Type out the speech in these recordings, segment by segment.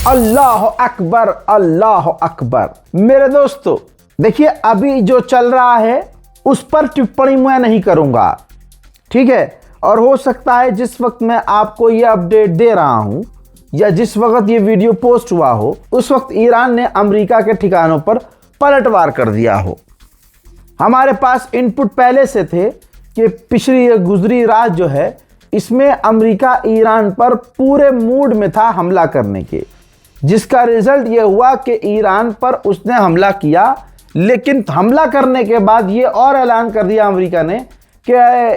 अल्लाह अकबर, अल्लाह अकबर। मेरे दोस्तों देखिए, अभी जो चल रहा है उस पर टिप्पणी मैं नहीं करूंगा, ठीक है। और हो सकता है जिस वक्त मैं आपको ये अपडेट दे रहा हूं या जिस वक्त ये वीडियो पोस्ट हुआ हो उस वक्त ईरान ने अमेरिका के ठिकानों पर पलटवार कर दिया हो। हमारे पास इनपुट पहले से थे कि पिछली गुजरी रात जो है इसमें अमेरिका ईरान पर पूरे मूड में था हमला करने के, जिसका रिजल्ट ये हुआ कि ईरान पर उसने हमला किया। लेकिन हमला करने के बाद ये और ऐलान कर दिया अमेरिका ने कि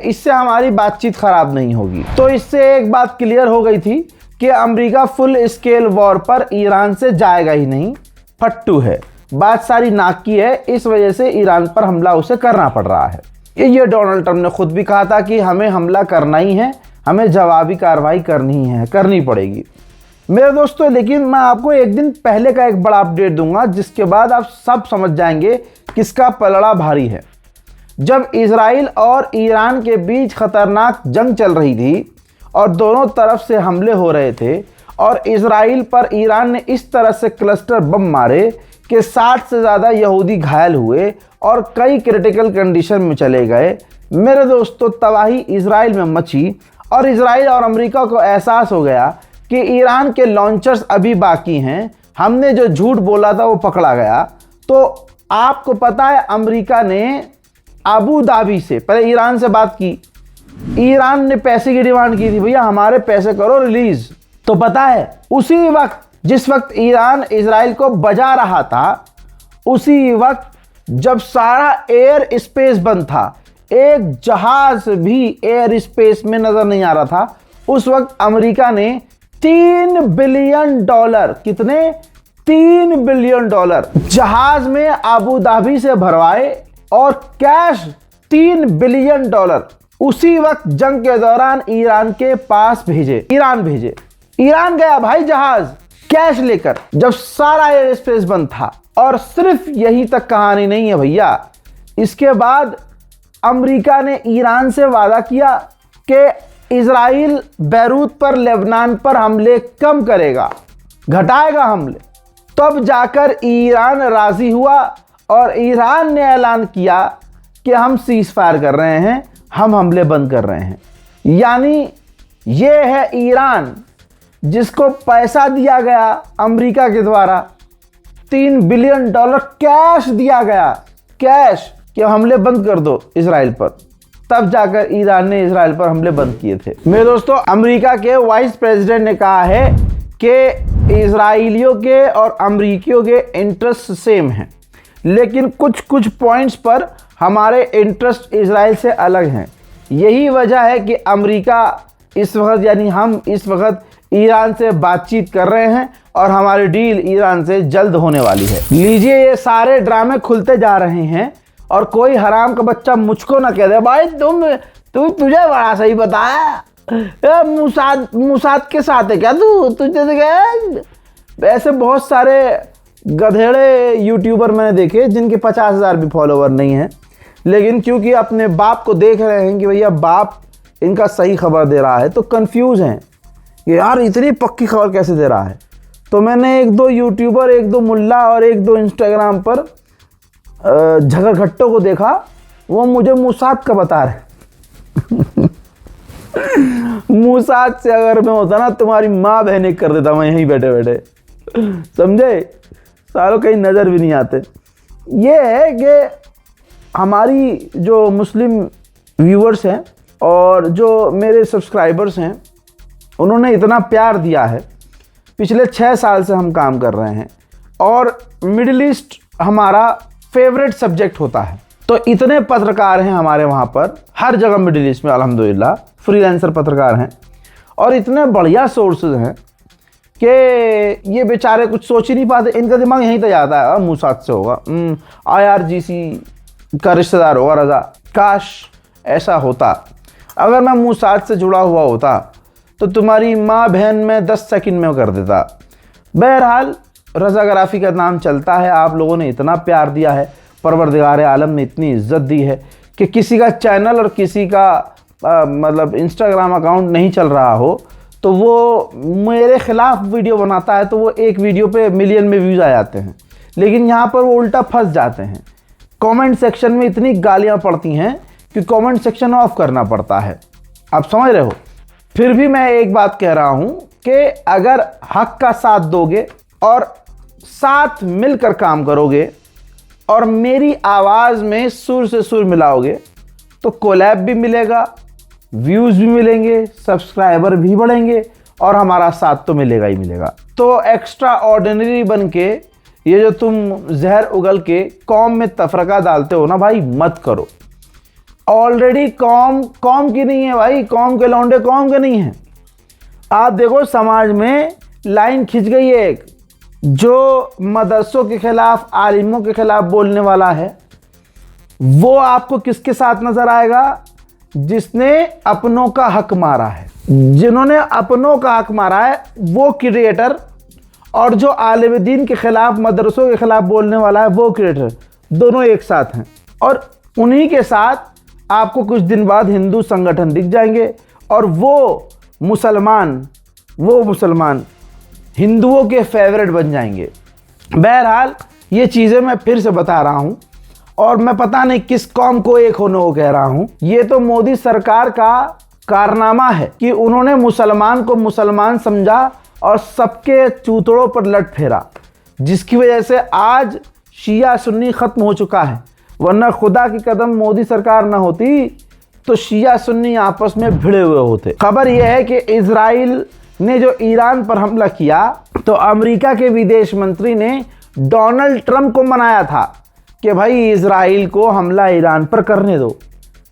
इससे हमारी बातचीत खराब नहीं होगी। तो इससे एक बात क्लियर हो गई थी कि अमेरिका फुल स्केल वॉर पर ईरान से जाएगा ही नहीं, फट्टू है, बात सारी नाक की है। इस वजह से ईरान पर हमला उसे करना पड़ रहा है। ये डोनाल्ड ट्रंप ने खुद भी कहा था कि हमें हमला करना ही है, हमें जवाबी कार्रवाई करनी पड़ेगी मेरे दोस्तों। लेकिन मैं आपको एक दिन पहले का एक बड़ा अपडेट दूंगा जिसके बाद आप सब समझ जाएंगे किसका पलड़ा भारी है। जब इजराइल और ईरान के बीच खतरनाक जंग चल रही थी और दोनों तरफ से हमले हो रहे थे और इजराइल पर ईरान ने इस तरह से क्लस्टर बम मारे कि 60 से ज़्यादा यहूदी घायल हुए और कई क्रिटिकल कंडीशन में चले गए। मेरे दोस्तों तबाही इजराइल में मची और इजराइल और अमेरिका को एहसास हो गया कि ईरान के लॉन्चर्स अभी बाकी हैं, हमने जो झूठ बोला था वो पकड़ा गया। तो आपको पता है अमेरिका ने अबू धाबी से पहले ईरान से बात की, ईरान ने पैसे की डिमांड की थी, भैया हमारे पैसे करो रिलीज। तो पता है उसी वक्त जिस वक्त ईरान इजराइल को बजा रहा था, उसी वक्त जब सारा एयर स्पेस बंद था, एक जहाज भी एयर स्पेस में नजर नहीं आ रहा था, उस वक्त अमेरिका ने $3 बिलियन, कितने, $3 बिलियन जहाज में अबू धाबी से भरवाए और कैश $3 बिलियन उसी वक्त जंग के दौरान ईरान के पास भेजे। ईरान गया भाई जहाज कैश लेकर जब सारा एयर स्पेस बंद था। और सिर्फ यही तक कहानी नहीं है भैया, इसके बाद अमेरिका ने ईरान से वादा किया कि इजराइल बैरूत पर, लेबनान पर हमले कम करेगा, घटाएगा हमले। तब जाकर ईरान राजी हुआ और ईरान ने ऐलान किया कि हम सीज फायर कर रहे हैं, हम हमले बंद कर रहे हैं। यानी ये है ईरान जिसको पैसा दिया गया अमेरिका के द्वारा, $3 बिलियन कैश दिया गया, कैश, कि हमले बंद कर दो इजराइल पर। तब जाकर ईरान ने इजराइल पर हमले बंद किए थे। मेरे दोस्तों अमेरिका के वाइस प्रेसिडेंट ने कहा है कि इजराइलियों के और अमेरिकियों के इंटरेस्ट सेम हैं, लेकिन कुछ पॉइंट्स पर हमारे इंटरेस्ट इजराइल से अलग हैं। यही वजह है कि अमेरिका इस वक्त, यानी हम इस वक्त ईरान से बातचीत कर रहे हैं और हमारी डील ईरान से जल्द होने वाली है। लीजिए ये सारे ड्रामे खुलते जा रहे हैं और कोई हराम का बच्चा मुझको ना कह दे भाई तुझे बड़ा सही बताया, मुसाद के साथ है क्या तुझे से क्या। ऐसे बहुत सारे गधेड़े यूट्यूबर मैंने देखे जिनके 50,000 भी फॉलोवर नहीं हैं, लेकिन क्योंकि अपने बाप को देख रहे हैं कि भैया बाप इनका सही खबर दे रहा है तो कंफ्यूज हैं कि यार इतनी पक्की खबर कैसे दे रहा है। तो मैंने 1-2 यूट्यूबर, 1-2 मुल्ला और 1-2 इंस्टाग्राम पर झगड़घट्टों को देखा, वो मुझे मूसाद का बता रहे मूसाद से अगर मैं होता ना तुम्हारी माँ बहन कर देता मैं यहीं बैठे बैठे, समझे, सालों कहीं नज़र भी नहीं आते। ये है कि हमारी जो मुस्लिम व्यूअर्स हैं और जो मेरे सब्सक्राइबर्स हैं उन्होंने इतना प्यार दिया है। पिछले 6 साल से हम काम कर रहे हैं और मिडिल ईस्ट हमारा फेवरेट सब्जेक्ट होता है। तो इतने पत्रकार हैं हमारे वहाँ पर, हर जगह मिडिल ईस्ट में अल्हम्दुलिल्लाह फ्रीलांसर पत्रकार हैं और इतने बढ़िया सोर्सेज हैं कि ये बेचारे कुछ सोच ही नहीं पाते। इनका दिमाग यहीं तक जाता है मूसाद से होगा, IRGC का रिश्तेदार होगा रज़ा। काश ऐसा होता, अगर मैं मूसाद से जुड़ा हुआ होता तो तुम्हारी माँ बहन में 10 सेकंड में कर देता। बहरहाल रज़ाग्राफ़ी का नाम चलता है, आप लोगों ने इतना प्यार दिया है, परवरदिगार आलम ने इतनी इज्जत दी है कि किसी का चैनल और किसी का मतलब इंस्टाग्राम अकाउंट नहीं चल रहा हो तो वो मेरे खिलाफ वीडियो बनाता है, तो वो एक वीडियो पे मिलियन में व्यूज़ आ जाते हैं। लेकिन यहाँ पर वो उल्टा फंस जाते हैं। कमेंट सेक्शन में इतनी गालियाँ पड़ती हैं कि कमेंट सेक्शन ऑफ करना पड़ता है। आप समझ रहे हो। फिर भी मैं एक बात कह रहा हूँ कि अगर हक का साथ दोगे और साथ मिलकर काम करोगे और मेरी आवाज़ में सुर से सुर मिलाओगे तो कोलैब भी मिलेगा, व्यूज़ भी मिलेंगे, सब्सक्राइबर भी बढ़ेंगे और हमारा साथ तो मिलेगा ही मिलेगा। तो एक्स्ट्रा ऑर्डिनरी बन के ये जो तुम जहर उगल के कौम में तफरका डालते हो ना भाई, मत करो। ऑलरेडी कौम की नहीं है भाई, कौम के लौंडे कौम के नहीं हैं। आप देखो समाज में लाइन खिंच गई है एक, जो मदरसों के खिलाफ, आलिमों के खिलाफ बोलने वाला है, वो आपको किसके साथ नजर आएगा? जिसने अपनों का हक मारा है। जिन्होंने अपनों का हक मारा है वो क्रिएटर, और जो आलिम दीन के खिलाफ, मदरसों के खिलाफ बोलने वाला है वो क्रिएटर, दोनों एक साथ हैं। और उन्हीं के साथ आपको कुछ दिन बाद हिंदू संगठन दिख जाएंगे और वो मुसलमान हिंदुओं के फेवरेट बन जाएंगे। बहरहाल ये चीज़ें मैं फिर से बता रहा हूँ और मैं पता नहीं किस कौम को एक होने को कह रहा हूँ। ये तो मोदी सरकार का कारनामा है कि उन्होंने मुसलमान को मुसलमान समझा और सबके चूतड़ों पर लट फेरा, जिसकी वजह से आज शिया सुन्नी खत्म हो चुका है। वरना खुदा की कदम मोदी सरकार ना होती तो शिया सुन्नी आपस में भिड़े हुए होते। खबर यह है कि इजराइल ने जो ईरान पर हमला किया तो अमेरिका के विदेश मंत्री ने डोनाल्ड ट्रंप को मनाया था कि भाई इजराइल को हमला ईरान पर करने दो।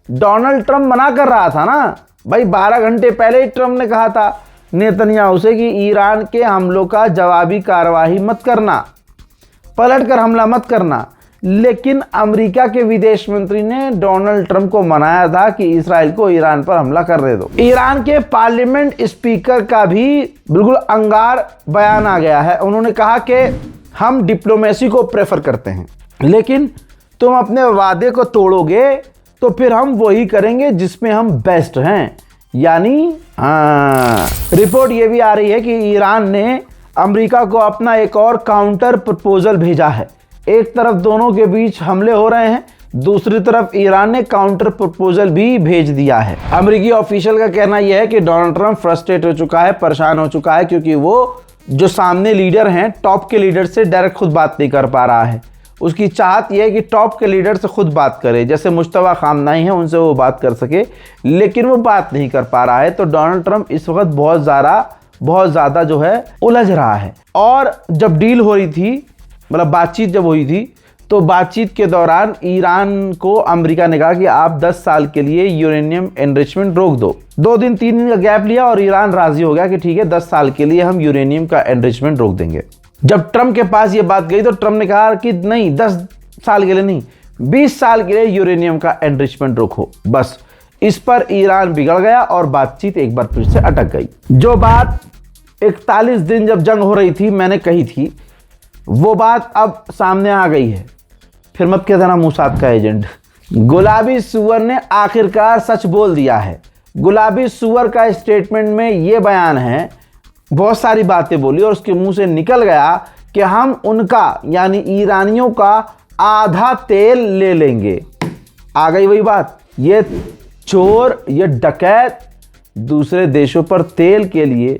डोनाल्ड ट्रंप मना कर रहा था ना भाई, 12 घंटे पहले ही ट्रंप ने कहा था नेतन्याहू से कि ईरान के हमलों का जवाबी कार्रवाई मत करना, पलट कर हमला मत करना। लेकिन अमेरिका के विदेश मंत्री ने डोनाल्ड ट्रंप को मनाया था कि इजराइल को ईरान पर हमला करने दो। ईरान के पार्लियामेंट स्पीकर का भी बिल्कुल अंगार बयान आ गया है। उन्होंने कहा कि हम डिप्लोमेसी को प्रेफर करते हैं, लेकिन तुम अपने वादे को तोड़ोगे तो फिर हम वही करेंगे जिसमें हम बेस्ट हैं। यानी रिपोर्ट ये भी आ रही है कि ईरान ने अमेरिका को अपना एक और काउंटर प्रपोजल भेजा है। एक तरफ दोनों के बीच हमले हो रहे हैं, दूसरी तरफ ईरान ने काउंटर प्रपोजल भी भेज दिया है। अमेरिकी ऑफिशियल का कहना यह है कि डोनाल्ड ट्रंप फ्रस्ट्रेट हो चुका है, परेशान हो चुका है, क्योंकि वो जो सामने लीडर हैं, टॉप के लीडर से डायरेक्ट खुद बात नहीं कर पा रहा है। उसकी चाहत यह है कि टॉप के लीडर से खुद बात करे, जैसे मुश्तबा खामनाई है उनसे वो बात कर सके, लेकिन वो बात नहीं कर पा रहा है। तो डोनाल्ड ट्रंप इस वक्त बहुत ज़्यादा जो है उलझ रहा है। और जब डील हो रही थी, मतलब बातचीत जब हुई थी, तो बातचीत के दौरान ईरान को अमेरिका ने कहा कि आप 10 साल के लिए यूरेनियम एनरिचमेंट रोक दो। 2 दिन 3 दिन का गैप लिया और ईरान राजी हो गया कि ठीक है 10 साल के लिए हम यूरेनियम का एनरिचमेंट रोक देंगे। जब ट्रंप के पास ये बात गई तो ट्रंप ने कहा कि नहीं, 10 साल के लिए नहीं, 20 साल के लिए यूरेनियम का एनरिचमेंट रोको। बस इस पर ईरान बिगड़ गया और बातचीत एक बार फिर से अटक गई। जो बात 41 दिन जब जंग हो रही थी मैंने कही थी, वो बात अब सामने आ गई है। फिर मत कहना मोसाद का एजेंट। गुलाबी सुअर ने आखिरकार सच बोल दिया है। गुलाबी सुअर का स्टेटमेंट में ये बयान है, बहुत सारी बातें बोली और उसके मुंह से निकल गया कि हम उनका यानी ईरानियों का आधा तेल ले लेंगे। आ गई वही बात, ये चोर, ये डकैत दूसरे देशों पर तेल के लिए,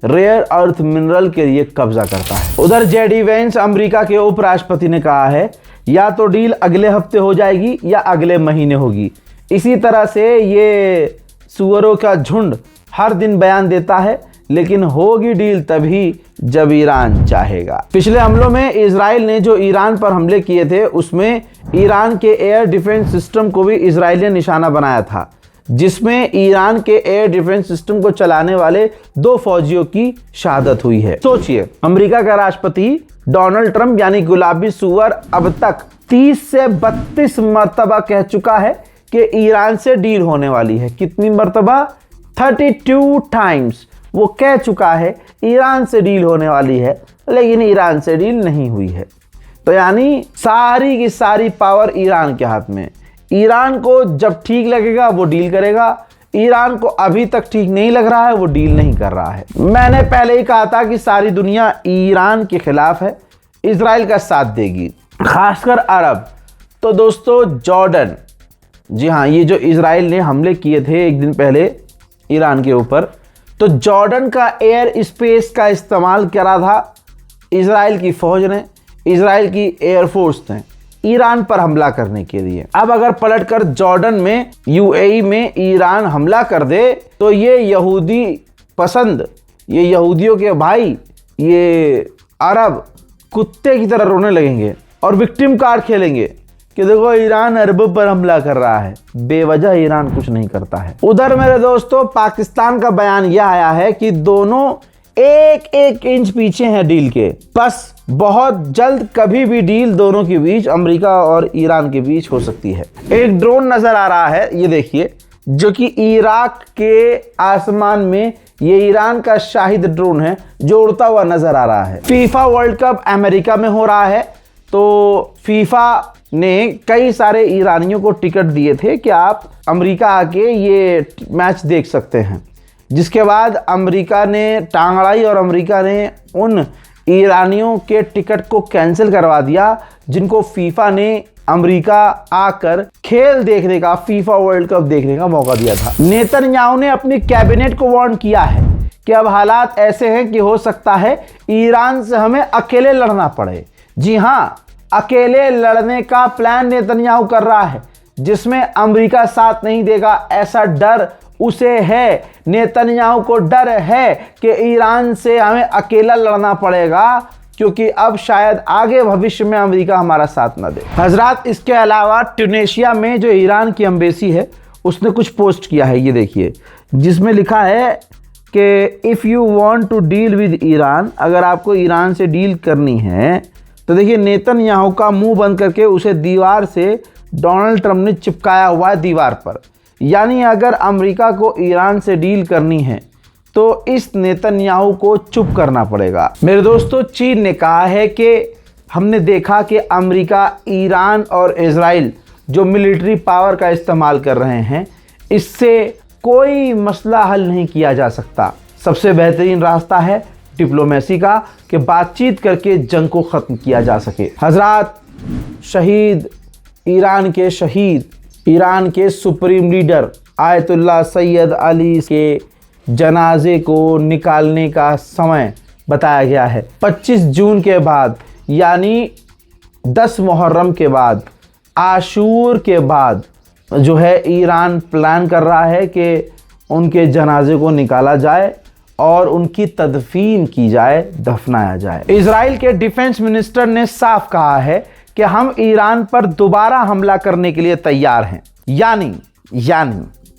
रेयर अर्थ मिनरल के लिए कब्जा करता है। उधर जेडी वेंस अमेरिका के उपराष्ट्रपति ने कहा है या तो डील अगले हफ्ते हो जाएगी या अगले महीने होगी। इसी तरह से ये सुअरों का झुंड हर दिन बयान देता है, लेकिन होगी डील तभी जब ईरान चाहेगा। पिछले हमलों में इजराइल ने जो ईरान पर हमले किए थे उसमें ईरान के एयर डिफेंस सिस्टम को भी इजराइल ने निशाना बनाया था, जिसमें ईरान के एयर डिफेंस सिस्टम को चलाने वाले 2 फौजियों की शहादत हुई है। सोचिए, अमेरिका का राष्ट्रपति डोनाल्ड ट्रंप यानी गुलाबी सुअर अब तक 30 से 32 मरतबा कह चुका है कि ईरान से डील होने वाली है। कितनी मरतबा? 32 टाइम्स वो कह चुका है ईरान से डील होने वाली है, लेकिन ईरान से डील नहीं हुई है। तो यानी सारी की सारी पावर ईरान के हाथ में। ईरान को जब ठीक लगेगा वो डील करेगा, ईरान को अभी तक ठीक नहीं लग रहा है, वो डील नहीं कर रहा है। मैंने पहले ही कहा था कि सारी दुनिया ईरान के खिलाफ है, इजराइल का साथ देगी, खासकर अरब। तो दोस्तों जॉर्डन, जी हाँ, ये जो इजराइल ने हमले किए थे एक दिन पहले ईरान के ऊपर, तो जॉर्डन का एयर स्पेस का इस्तेमाल करा था इजराइल की फौज ने, इजराइल की एयरफोर्स ने ईरान पर हमला करने के लिए। अब अगर पलटकर जॉर्डन में, यूएई में ईरान हमला कर दे तो ये यहूदी पसंद, ये यहूदियों के भाई, ये अरब कुत्ते की तरह रोने लगेंगे और विक्टिम कार्ड खेलेंगे कि देखो ईरान अरब पर हमला कर रहा है। बेवजह ईरान कुछ नहीं करता है। उधर मेरे दोस्तों पाकिस्तान का बयान यह आया है कि दोनों एक एक इंच पीछे हैं डील के, बस बहुत जल्द कभी भी डील दोनों के बीच, अमेरिका और ईरान के बीच हो सकती है। एक ड्रोन नजर आ रहा है, ये देखिए, जो कि इराक के आसमान में, ये ईरान का शाहिद ड्रोन है जो उड़ता हुआ नजर आ रहा है। फीफा वर्ल्ड कप अमेरिका में हो रहा है, तो फीफा ने कई सारे ईरानियों को टिकट दिए थे कि आप अमेरिका आके ये मैच देख सकते हैं, जिसके बाद अमेरिका ने टांग अड़ाई और अमेरिका ने उन ईरानियों के टिकट को कैंसिल करवा दिया जिनको फीफा ने अमेरिका आकर खेल देखने का, फीफा वर्ल्ड कप देखने का मौका दिया था। नेतन्याहू ने अपनी कैबिनेट को वार्न किया है कि अब हालात ऐसे हैं कि हो सकता है ईरान से हमें अकेले लड़ना पड़े। जी हाँ, अकेले लड़ने का प्लान नेतन्याहू कर रहा है, जिसमें अमेरिका साथ नहीं देगा, ऐसा डर उसे है। नेतन्याहू को डर है कि ईरान से हमें अकेला लड़ना पड़ेगा, क्योंकि अब शायद आगे भविष्य में अमेरिका हमारा साथ ना दे। हजरात, इसके अलावा ट्यूनेशिया में जो ईरान की एम्बेसी है उसने कुछ पोस्ट किया है, ये देखिए, जिसमें लिखा है कि if you want to deal with Iran, अगर आपको ईरान से डील करनी है तो देखिए नेतन्याहू का मुंह बंद करके उसे दीवार से डोनाल्ड ट्रंप ने चिपकाया हुआ है दीवार पर। यानी अगर अमेरिका को ईरान से डील करनी है तो इस नेतन्याहू को चुप करना पड़ेगा। मेरे दोस्तों, चीन ने कहा है कि हमने देखा कि अमेरिका, ईरान और इजराइल जो मिलिट्री पावर का इस्तेमाल कर रहे हैं, इससे कोई मसला हल नहीं किया जा सकता। सबसे बेहतरीन रास्ता है डिप्लोमेसी का, कि बातचीत करके जंग को ख़त्म किया जा सके। हजरात, शहीद, ईरान के supreme leader Ayatollah Syed Ali के जनाजे को निकालने का समय बताया गया है 25 जून के बाद, यानी 10 मुहर्रम के बाद, आशूर के बाद जो है ईरान प्लान कर रहा है कि उनके जनाजे को निकाला जाए और उनकी तदफीन की जाए, दफनाया जाए। इजराइल के डिफेंस मिनिस्टर ने साफ कहा है कि हम ईरान पर दोबारा हमला करने के लिए तैयार हैं। यानी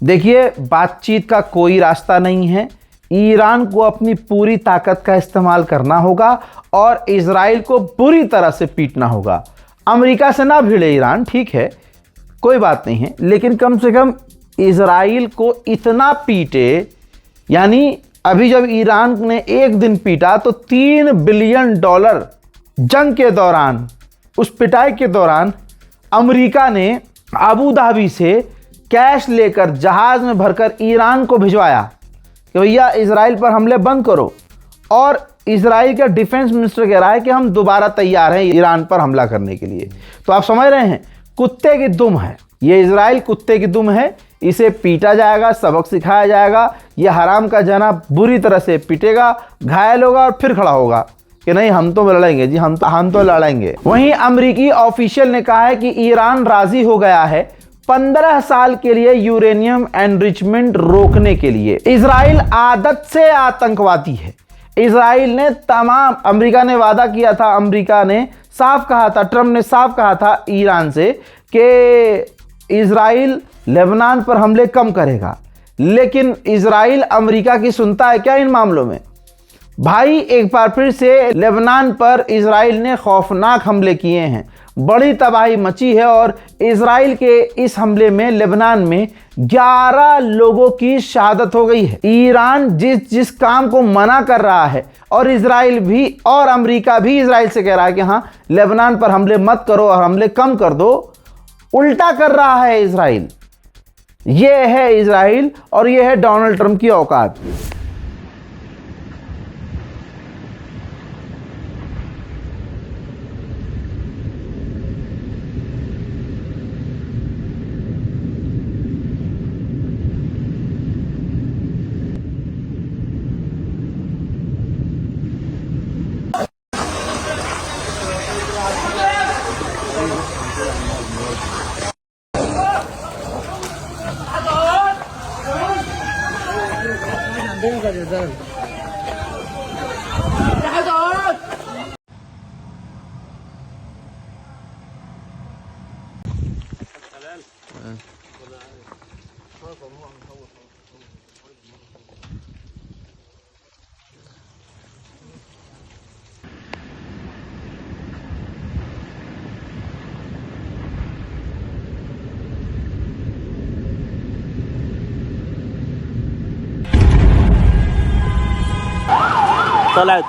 देखिए, बातचीत का कोई रास्ता नहीं है। ईरान को अपनी पूरी ताकत का इस्तेमाल करना होगा और इजराइल को बुरी तरह से पीटना होगा। अमेरिका से ना भिड़े ईरान, ठीक है, कोई बात नहीं है, लेकिन कम से कम इजराइल को इतना पीटे। यानी अभी जब ईरान ने एक दिन पीटा तो $3 बिलियन जंग के दौरान, उस पिटाई के दौरान अमेरिका ने अबू धाबी से कैश लेकर जहाज में भरकर ईरान को भिजवाया कि भैया इजराइल पर हमले बंद करो। और इजराइल का डिफेंस मिनिस्टर कह रहा है कि हम दोबारा तैयार हैं ईरान पर हमला करने के लिए। तो आप समझ रहे हैं, कुत्ते की दुम है ये, इजराइल कुत्ते की दुम है। इसे पीटा जाएगा, सबक सिखाया जाएगा, ये हराम का जना बुरी तरह से पीटेगा, घायल होगा और फिर खड़ा होगा कि नहीं हम तो लड़ेंगे जी, हम तो लड़ेंगे। वहीं अमेरिकी ऑफिशियल ने कहा है कि ईरान राजी हो गया है 15 साल के लिए यूरेनियम एनरिचमेंट रोकने के लिए। इजराइल आदत से आतंकवादी है। इजराइल ने अमेरिका ने वादा किया था, अमेरिका ने साफ कहा था, ट्रंप ने साफ कहा था ईरान से कि इजराइल लेबनान पर हमले कम करेगा। लेकिन इजराइल अमेरिका की सुनता है क्या इन मामलों में? भाई, एक बार फिर से लेबनान पर इजराइल ने खौफनाक हमले किए हैं, बड़ी तबाही मची है और इजराइल के इस हमले में लेबनान में 11 लोगों की शहादत हो गई है। ईरान जिस काम को मना कर रहा है और इजराइल भी और अमेरिका भी इजराइल से कह रहा है कि हाँ लेबनान पर हमले मत करो और हमले कम कर दो, उल्टा कर रहा है इजराइल। ये है इजराइल और ये है डोनाल्ड ट्रंप की औकात।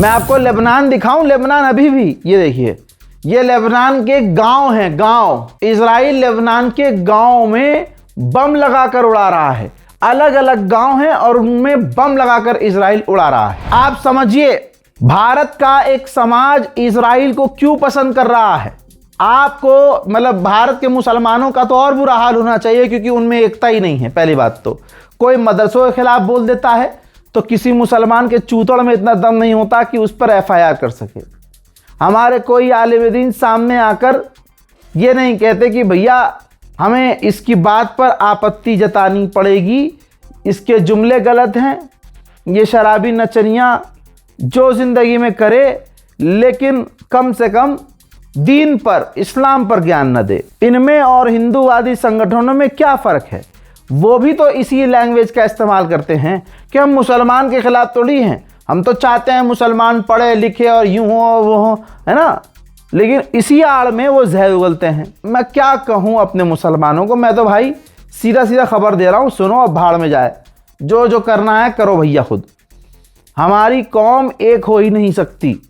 मैं आपको लेबनान दिखाऊं, लेबनान अभी भी, ये देखिए, ये लेबनान के गांव हैं, गांव। इजराइल लेबनान के गांव में बम लगाकर उड़ा रहा है। अलग अलग गांव हैं और उनमें बम लगाकर इजराइल उड़ा रहा है। आप समझिए भारत का एक समाज इजराइल को क्यों पसंद कर रहा है। आपको मतलब भारत के मुसलमानों का तो और बुरा हाल होना चाहिए, क्योंकि उनमें एकता ही नहीं है। पहली बात तो कोई मदरसों के खिलाफ बोल देता है तो किसी मुसलमान के चूतड़ में इतना दम नहीं होता कि उस पर एफआईआर कर सके। हमारे कोई आलिम दीन सामने आकर ये नहीं कहते कि भैया हमें इसकी बात पर आपत्ति जतानी पड़ेगी, इसके जुमले गलत हैं, ये शराबी नचनियाँ जो ज़िंदगी में करे, लेकिन कम से कम दीन पर, इस्लाम पर ज्ञान न दे। इनमें और हिंदूवादी संगठनों में क्या फ़र्क है? वो भी तो इसी लैंग्वेज का इस्तेमाल करते हैं कि हम मुसलमान के खिलाफ थोड़ी हैं, हम तो चाहते हैं मुसलमान पढ़े लिखे और यूँ हो वो हो, है ना। लेकिन इसी आड़ में वो जहर उगलते हैं। मैं क्या कहूँ अपने मुसलमानों को, मैं तो भाई सीधा सीधा खबर दे रहा हूँ, सुनो अब भाड़ में जाए, जो जो करना है करो भैया खुद। हमारी कौम एक हो ही नहीं सकती,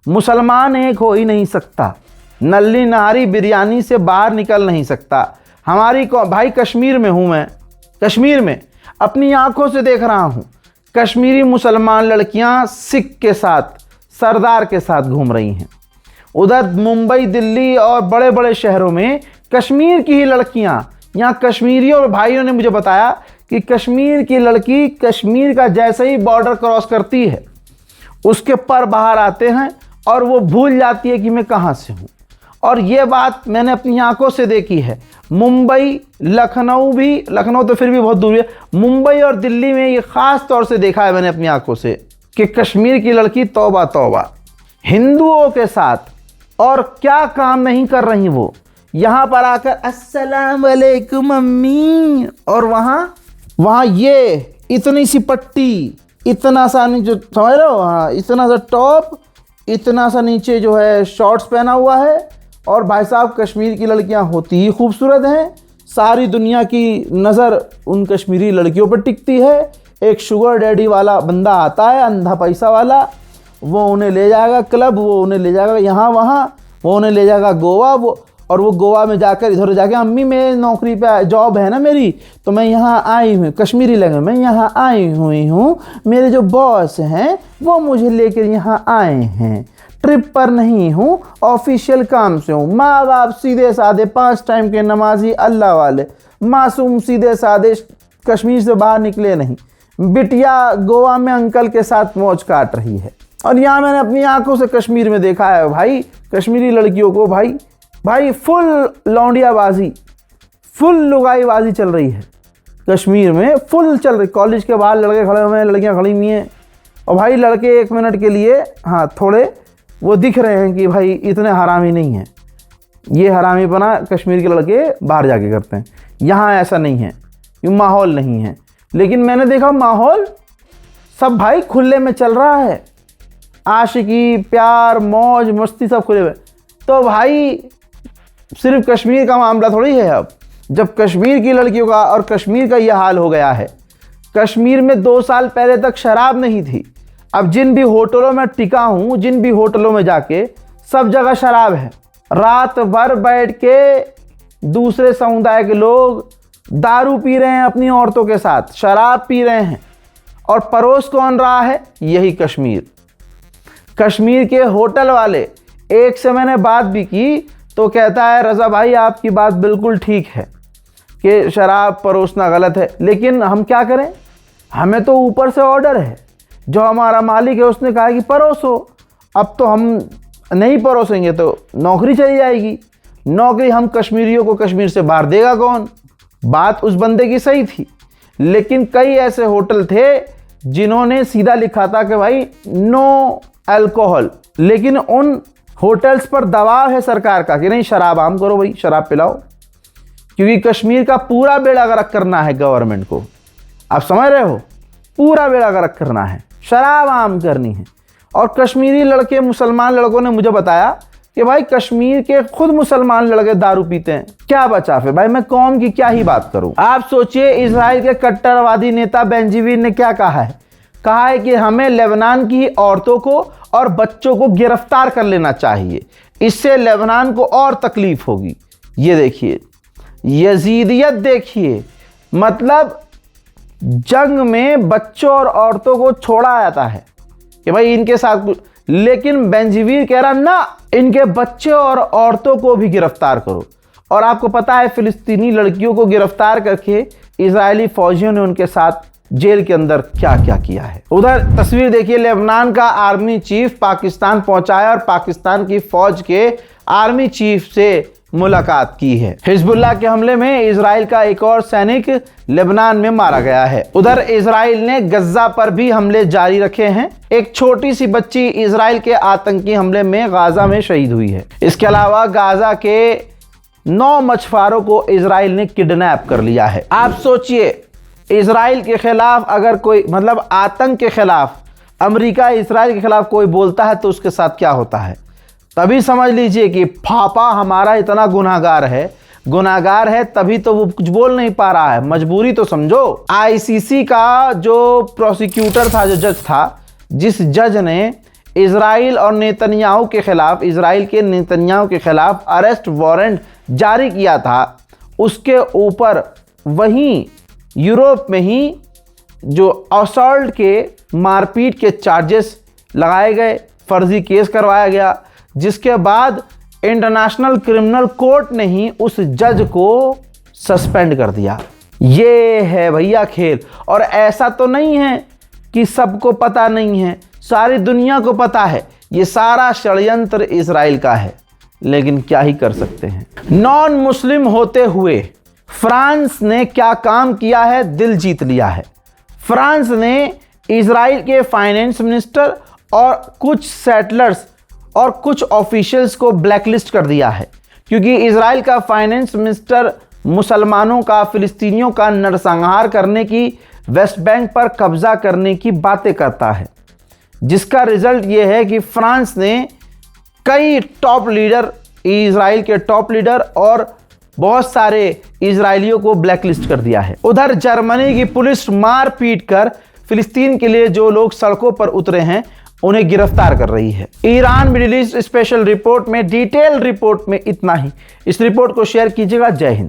मुसलमान एक हो ही नहीं सकता, नल्ली नारी बिरयानी से बाहर निकल नहीं सकता। हमारी कौम, भाई कश्मीर में हूँ मैं, कश्मीर में अपनी आंखों से देख रहा हूँ कश्मीरी मुसलमान लड़कियाँ सिख के साथ, सरदार के साथ घूम रही हैं। उधर मुंबई, दिल्ली और बड़े बड़े शहरों में कश्मीर की ही लड़कियाँ, यहाँ कश्मीरियों और भाइयों ने मुझे बताया कि कश्मीर की लड़की कश्मीर का जैसे ही बॉर्डर क्रॉस करती है उसके पर बाहर आते हैं और वो भूल जाती है कि मैं कहाँ से हूँ। और ये बात मैंने अपनी आंखों से देखी है। मुंबई, लखनऊ भी, लखनऊ तो फिर भी बहुत दूर है, मुंबई और दिल्ली में ये ख़ास तौर से देखा है मैंने अपनी आंखों से कि कश्मीर की लड़की तौबा तौबा हिंदुओं के साथ और क्या काम नहीं कर रही वो, यहाँ पर आकर अस्सलाम वालेकुम अम्मी, और वहाँ ये इतनी सी पट्टी, इतना सा नीचे, समझ रहे हो, हाँ इतना सा टॉप, इतना सा नीचे जो है शॉर्ट्स पहना हुआ है। और भाई साहब कश्मीर की लड़कियां होती ही खूबसूरत हैं, सारी दुनिया की नज़र उन कश्मीरी लड़कियों पर टिकती है। एक शुगर डैडी वाला बंदा आता है, अंधा पैसा वाला, वो उन्हें ले जाएगा क्लब, वो उन्हें ले जाएगा यहाँ वहाँ, वो उन्हें ले जाएगा गोवा, और वो गोवा में जाकर इधर जाके अम्मी मेरे नौकरी पे जॉब है ना मेरी, तो मैं यहाँ आई हूँ, कश्मीरी लगे, मैं यहाँ आई हुई हूँ, मेरे जो बॉस हैं वो मुझे लेकर यहाँ आए हैं, ट्रिप पर नहीं हूँ, ऑफिशियल काम से हूँ। माँ बाप सीधे साधे 5 टाइम के नमाजी अल्लाह वाले, मासूम सीधे साधे, कश्मीर से बाहर निकले नहीं। बिटिया गोवा में अंकल के साथ मौज काट रही है। और यहाँ मैंने अपनी आंखों से कश्मीर में देखा है भाई, कश्मीरी लड़कियों को भाई फुल लौंडियाबाजी, फुल लुगाईबाजी चल रही है कश्मीर में, फुल चल रही। कॉलेज के बाहर लड़के खड़े हुए हैं, लड़कियां खड़ी हुई हैं, और भाई लड़के 1 मिनट के लिए हाँ थोड़े वो दिख रहे हैं कि भाई इतने हरामी नहीं हैं। ये हरामीपना कश्मीर के लड़के बाहर जाके करते हैं, यहाँ ऐसा नहीं है, ये माहौल नहीं है। लेकिन मैंने देखा माहौल सब भाई खुले में चल रहा है, आशिकी, प्यार, मौज मस्ती सब खुले में। तो भाई सिर्फ कश्मीर का मामला थोड़ी है। अब जब कश्मीर की लड़कियों का और कश्मीर का यह हाल हो गया है, कश्मीर में 2 साल पहले तक शराब नहीं थी। अब जिन भी होटलों में टिका हूँ, जिन भी होटलों में जाके, सब जगह शराब है। रात भर बैठ के दूसरे समुदाय के लोग दारू पी रहे हैं अपनी औरतों के साथ, शराब पी रहे हैं। और परोस कौन रहा है? यही कश्मीर। कश्मीर के होटल वाले, एक से मैंने बात भी की तो कहता है रज़ा भाई आपकी बात बिल्कुल ठीक है कि शराब परोसना गलत है, लेकिन हम क्या करें, हमें तो ऊपर से ऑर्डर है, जो हमारा मालिक है उसने कहा कि परोसो। अब तो हम नहीं परोसेंगे तो नौकरी चली जाएगी। नौकरी हम कश्मीरियों को कश्मीर से बाहर देगा कौन? बात उस बंदे की सही थी, लेकिन कई ऐसे होटल थे जिन्होंने सीधा लिखा था कि भाई नो अल्कोहल, लेकिन उन होटल्स पर दबाव है सरकार का कि नहीं शराब आम करो भाई, शराब पिलाओ, क्योंकि कश्मीर का पूरा बेड़ा गर्क करना है गवर्नमेंट को। आप समझ रहे हो, पूरा बेड़ा गर्क करना है, शराब आम करनी है। और कश्मीरी लड़के, मुसलमान लड़कों ने मुझे बताया कि भाई कश्मीर के खुद मुसलमान लड़के दारू पीते हैं। क्या बचा फिर भाई, मैं कौम की क्या ही बात करूं। आप सोचिए, इजराइल के कट्टरवादी नेता बेंजीवीर ने क्या कहा है? कहा है कि हमें लेबनान की औरतों को और बच्चों को गिरफ्तार कर लेना चाहिए, इससे लेबनान को और तकलीफ होगी। ये देखिए, यजीदियत देखिए, मतलब जंग में बच्चों और औरतों को छोड़ा जाता है कि भाई इनके साथ कुछ, लेकिन बेंजीवीर कह रहा ना, इनके बच्चे और औरतों को भी गिरफ्तार करो। और आपको पता है फिलिस्तीनी लड़कियों को गिरफ्तार करके इजरायली फौजियों ने उनके साथ जेल के अंदर क्या क्या किया है। उधर तस्वीर देखिए, लेबनान का आर्मी चीफ पाकिस्तान पहुंचा है और पाकिस्तान की फौज के आर्मी चीफ से मुलाकात की है। हिजबुल्लाह के हमले में इजराइल का एक और सैनिक लेबनान में मारा गया है। उधर इजराइल ने गज्जा पर भी हमले जारी रखे हैं। एक छोटी सी बच्ची इजराइल के आतंकी हमले में गाजा में शहीद हुई है। इसके अलावा गाजा के 9 मछुआरों को इजराइल ने किडनैप कर लिया है। आप सोचिए, इजराइल के खिलाफ अगर कोई, मतलब आतंक के खिलाफ, अमेरिका इजराइल के खिलाफ कोई बोलता है तो उसके साथ क्या होता है। तभी समझ लीजिए कि पापा हमारा इतना गुनाहगार है, तभी तो वो कुछ बोल नहीं पा रहा है। मजबूरी तो समझो। आईसीसी का जो प्रोसिक्यूटर था, जो जज था, जिस जज ने इजराइल और नेतन्याहू के खिलाफ, इजराइल के नेतन्याहू के खिलाफ अरेस्ट वारंट जारी किया था, उसके ऊपर वहीं यूरोप में ही जो असॉल्ट के, मारपीट के चार्जेस लगाए गए, फर्जी केस करवाया गया, जिसके बाद इंटरनेशनल क्रिमिनल कोर्ट ने ही उस जज को सस्पेंड कर दिया। ये है भैया खेल। और ऐसा तो नहीं है कि सबको पता नहीं है, सारी दुनिया को पता है ये सारा षड्यंत्र इजराइल का है, लेकिन क्या ही कर सकते हैं। नॉन मुस्लिम होते हुए फ्रांस ने क्या काम किया है, दिल जीत लिया है। फ्रांस ने इजराइल के फाइनेंस मिनिस्टर और कुछ सेटलर्स और कुछ ऑफिशियल्स को ब्लैकलिस्ट कर दिया है, क्योंकि इजराइल का फाइनेंस मिनिस्टर मुसलमानों का, फिलिस्तीनियों का नरसंहार करने की, वेस्ट बैंक पर कब्जा करने की बातें करता है, जिसका रिजल्ट ये है कि फ्रांस ने कई टॉप लीडर, इजराइल के टॉप लीडर और बहुत सारे इजरायलियों को ब्लैकलिस्ट कर दिया है। उधर जर्मनी की पुलिस मार पीट कर फिलिस्तीन के लिए जो लोग सड़कों पर उतरे हैं उन्हें गिरफ्तार कर रही है। Iran middle east special report में, डिटेल रिपोर्ट में इतना ही। इस रिपोर्ट को शेयर कीजिएगा। जय हिंद।